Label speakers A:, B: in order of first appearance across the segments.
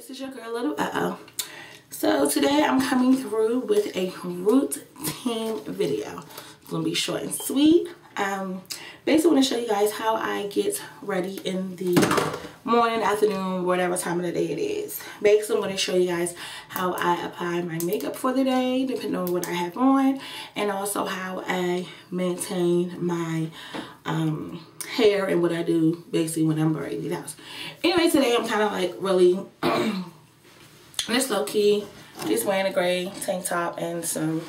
A: this is your girl Little So today I'm coming through with a routine video. It's gonna be short and sweet. Basically want to show you guys how I get ready in the morning, afternoon, whatever time of the day it is. Basically I'm going to show you guys how I apply my makeup for the day depending on what I have on, and also how I maintain my hair and what I do basically when I'm braiding the house. Anyway, today I'm kind of like really just low key, just wearing a gray tank top and some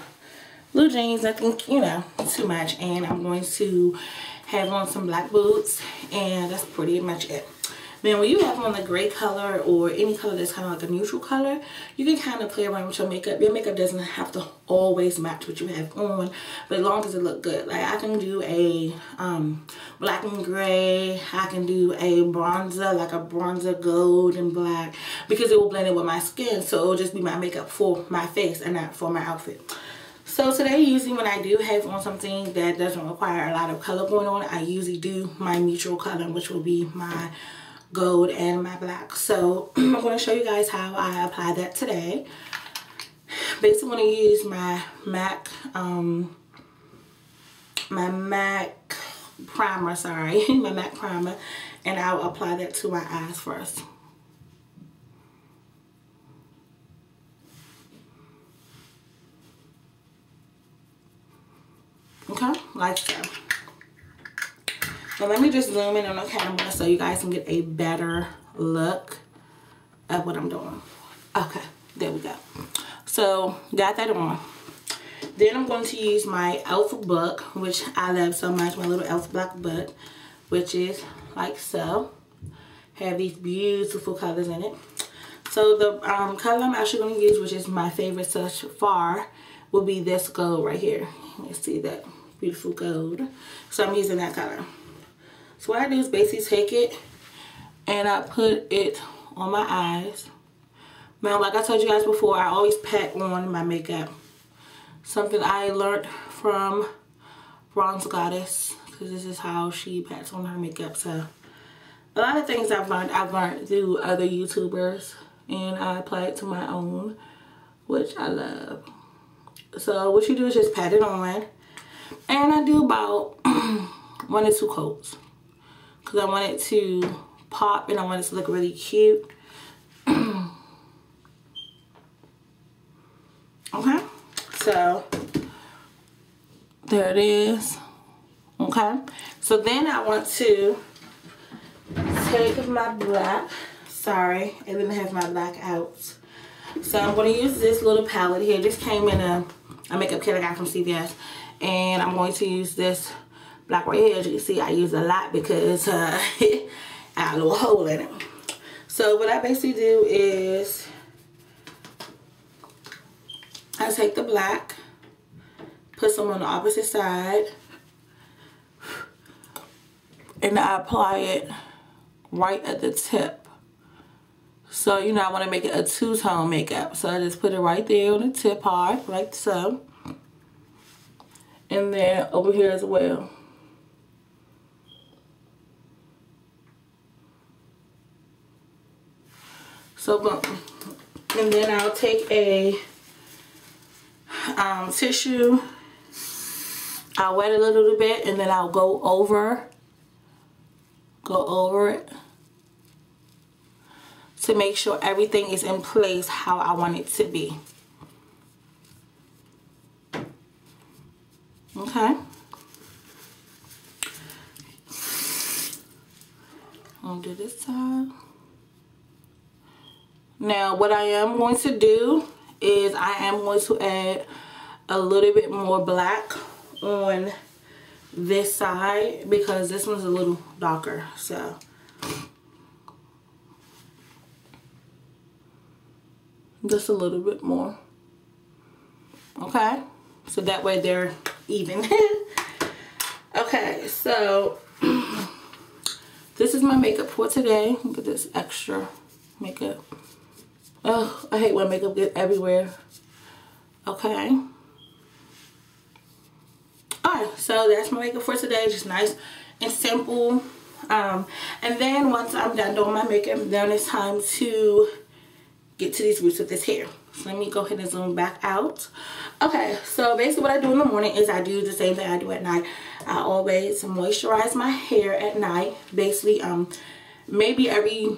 A: blue jeans, nothing, you know, too much. And I'm going to have on some black boots, and that's pretty much it. Then when you have on the gray color or any color that's kind of like a neutral color, you can kind of play around with your makeup. Your makeup doesn't have to always match what you have on, but as long as it look good. Like I can do a black and gray, I can do a bronzer, like a bronzer gold and black, because it will blend in with my skin, so it will just be my makeup for my face and not for my outfit. So today, usually when I do have on something that doesn't require a lot of color going on, I usually do my neutral color, which will be my gold and my black. So I'm going to show you guys how I apply that today. Basically, I'm going to use my MAC primer, my MAC primer, and I'll apply that to my eyes first. Okay, like so. Now let me just zoom in on the camera so you guys can get a better look at what I'm doing. Okay, there we go. So got that on. Then I'm going to use my e.l.f. book, which I love so much, my little e.l.f. black book, which is like so. Have these beautiful colors in it. So the color I'm actually going to use, which is my favorite thus far, will be this gold right here. You see that beautiful gold. So I'm using that color. So what I do is basically take it and I put it on my eyes. Now, like I told you guys before, I always pat on my makeup. Something I learned from Bronze Goddess, because this is how she pats on her makeup. So a lot of things I've learned through other YouTubers, and I apply it to my own, which I love. So what you do is just pat it on, and I do about 1 or 2 coats because I want it to pop and I want it to look really cute. Okay, so there it is. Okay, so then I want to take my black. Sorry, I didn't have my black out. So I'm going to use this little palette here. This came in a makeup kit I got from CVS. And I'm going to use this black right here. As you can see, I use a lot because I got a little hole in it. So what I basically do is I take the black, put some on the opposite side, and I apply it right at the tip. So, you know, I want to make it a two-tone makeup. So I just put it right there on the tip hard, like so. And then over here as well. So boom. And then I'll take a tissue. I'll wet it a little bit, and then I'll go over it to make sure everything is in place how I want it to be. Okay. I'll do this side. Now what I am going to do is I am going to add a little bit more black on this side because this one's a little darker. So just a little bit more. Okay, so that way they're even. Okay, so this is my makeup for today. Look at this extra makeup. Oh, I hate when makeup gets everywhere. Okay. Alright, so that's my makeup for today. Just nice and simple. And then once I'm done doing my makeup, then it's time to get to these roots of this hair. So let me go ahead and zoom back out. Okay, so basically what I do in the morning is I do the same thing I do at night. I always moisturize my hair at night. Basically, maybe every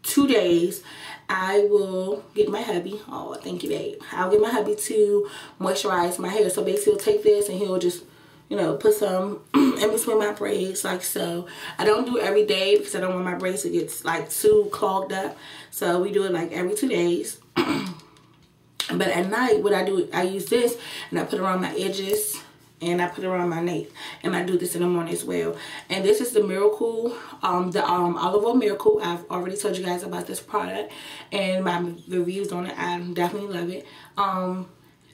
A: 2 days I will get my hubby. Oh, thank you, babe. I'll get my hubby to moisturize my hair. So basically he'll take this and he'll just, you know, put some in between my braids like so. I don't do it every day because I don't want my braids to get like too clogged up. So we do it like every 2 days. But at night, what I do, I use this and I put it around my edges and I put it around my nape. And I do this in the morning as well. And this is the Miracle, the Olive Oil Miracle. I've already told you guys about this product and my reviews on it. I definitely love it.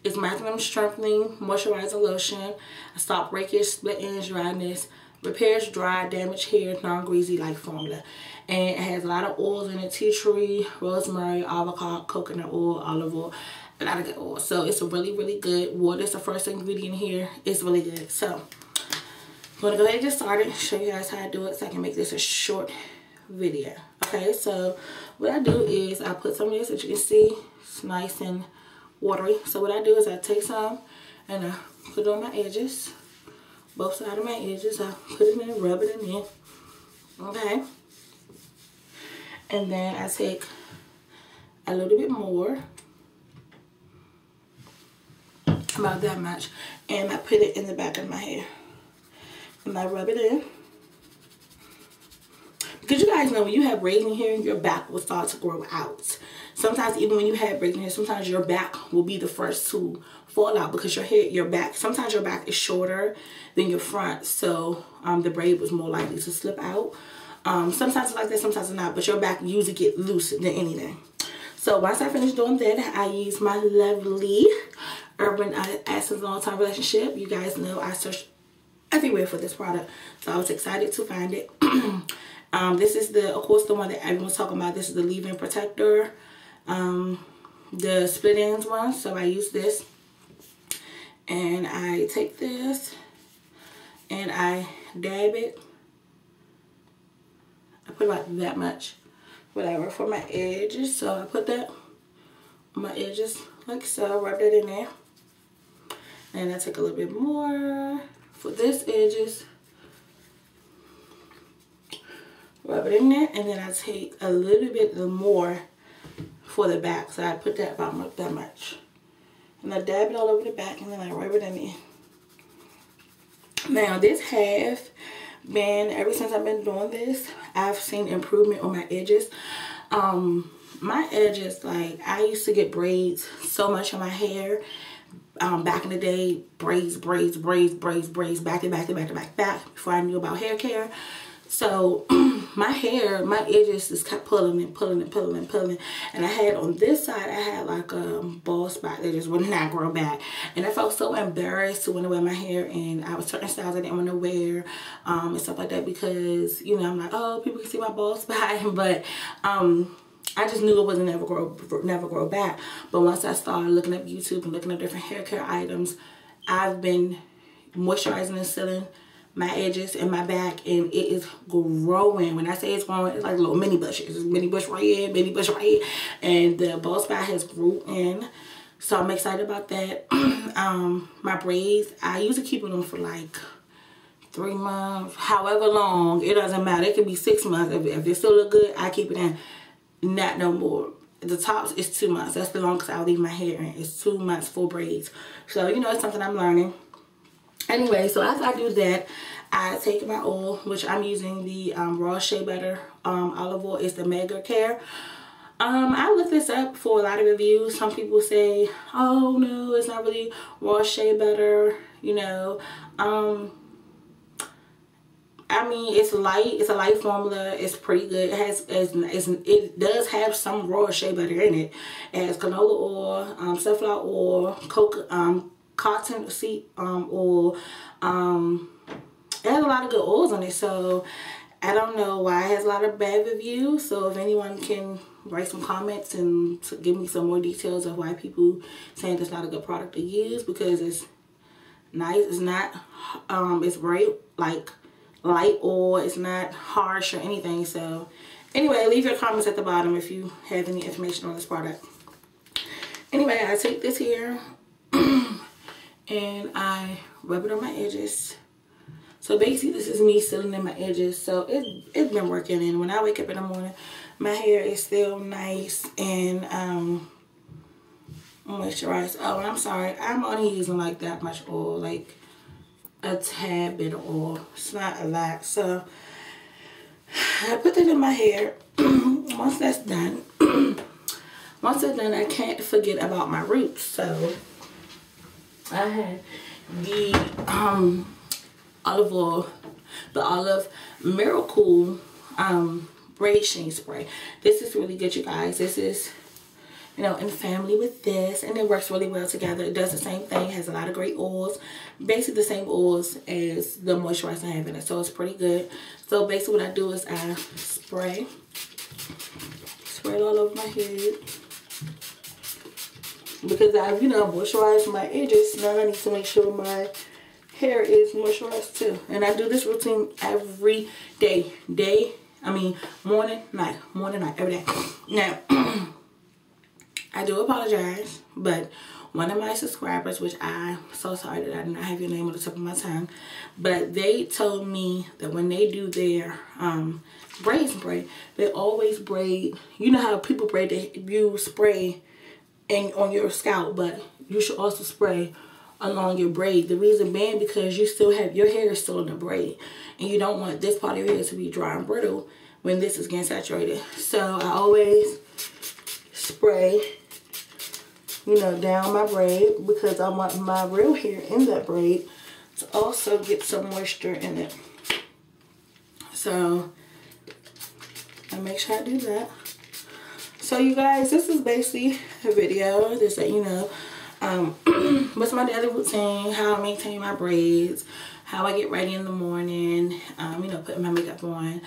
A: It's maximum strengthening moisturizer lotion. Stop breakage, split ends, dryness, repairs dry, damaged hair, non-greasy like formula. And it has a lot of oils in it: tea tree, rosemary, avocado, coconut oil, olive oil, a lot of good oil. So it's a really, really good. Water is the first ingredient here. It's really good. So I'm going to go ahead and get started, show you guys how I do it so I can make this a short video. Okay, so what I do is I put some of this, as you can see, it's nice and watery. So what I do is I take some and I put it on my edges, both sides of my edges. I put it in, rub it in. Okay, and then I take a little bit more, about that much, and I put it in the back of my hair and I rub it in. Because you guys know when you have braids in hair, your back will start to grow out. Sometimes even when you have braids in hair, sometimes your back will be the first to fall out because your back, sometimes your back is shorter than your front. So the braid was more likely to slip out. Sometimes it's like that, sometimes it's not, but your back usually get loose than anything. So once I finish doing that, I use my lovely Herbal Essence Long-Time Relationship. You guys know I searched everywhere for this product, so I was excited to find it. This is of course the one that everyone's talking about. This is the leave-in protector, the split ends one. So I use this, and I take this and I dab it. I put about that much, whatever, for my edges. So I put that on my edges like so, rub that in there. And I take a little bit more for this edges, rub it in there, and then I take a little bit more for the back. So I put that about that much. And I dab it all over the back, and then I rub it in there. Now this has been, ever since I've been doing this, I've seen improvement on my edges. My edges, like, I used to get braids so much in my hair. Back in the day, braids, back to back, before I knew about hair care. So my hair, my edges just kept pulling and pulling and pulling and pulling. And I had on this side, I had like a bald spot that just would not grow back. And I felt so embarrassed to want to wear my hair, and I was certain styles I didn't want to wear and stuff like that, because, you know, I'm like, oh, people can see my bald spot. But I just knew it wasn't never grow back. But once I started looking up YouTube and looking up different hair care items, I've been moisturizing and sealing my edges and my back, and it is growing. When I say it's growing, it's like little mini bushes. Mini bush right here, mini bush right here, and the bald spot has grew in. So I'm excited about that. My braids, I usually keep them for like 3 months, however long. It doesn't matter. It could be 6 months. If they still look good, I keep it in. Not no more. The tops is 2 months. That's the longest I'll leave my hair in. It's 2 months full braids. So, you know, it's something I'm learning. Anyway, so after I do that, I take my oil, which I'm using the raw shea butter olive oil. It's the Mega Care. I looked this up for a lot of reviews. Some people say, oh no, it's not really raw shea butter, you know. I mean, it's light. It's a light formula. It's pretty good. It does have some raw shea butter in it. It has canola oil, sunflower oil, cottonseed oil. It has a lot of good oils on it. So I don't know why it has a lot of bad reviews. So if anyone can write some comments and give me some more details of why people saying it's not a good product to use, because it's nice. It's not. It's very like light oil. It's not harsh or anything. So Anyway, leave your comments at the bottom if you have any information on this product. Anyway, I take this here and I rub it on my edges. So basically this is me sealing in my edges. So it's been working, and when I wake up in the morning, my hair is still nice and moisturized. Oh, and I'm sorry, I'm only using like that much oil, like a tad bit of oil. It's not a lot. So I put that in my hair. Once that's done, I can't forget about my roots. So I had the olive oil, the Olive Miracle braid sheen spray. This is really good, you guys. This is, you know, in family with this, and it works really well together. It does the same thing, has a lot of great oils, basically the same oils as the moisturizer I have in it, so it's pretty good. So basically what I do is I spray it all over my head, because I've, you know, moisturized my edges. Now I need to make sure my hair is moisturized too. And I do this routine every day. Morning, night, every day. Now, I do apologize, but one of my subscribers, which I'm so sorry that I did not have your name on the tip of my tongue, but they told me that when they do their braid spray, they always braid. You know how people braid, you spray on your scalp, but you should also spray along your braid. The reason being because you still have, your hair is still in the braid, and you don't want this part of your hair to be dry and brittle when this is getting saturated. So I always spray, you know, down my braid, because I want my real hair in that braid to also get some moisture in it. So I make sure I do that. So you guys, this is basically a video just that, you know, what's my daily routine, how I maintain my braids, how I get ready in the morning, you know, putting my makeup on.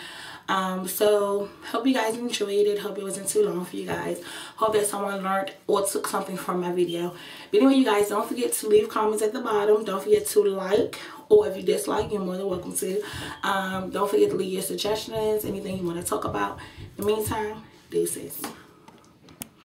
A: So hope you guys enjoyed it. Hope it wasn't too long for you guys. Hope that someone learned or took something from my video. But anyway, you guys, don't forget to leave comments at the bottom. Don't forget to like, or if you dislike, you're more than welcome to. Don't forget to leave your suggestions, anything you want to talk about. In the meantime, deuces.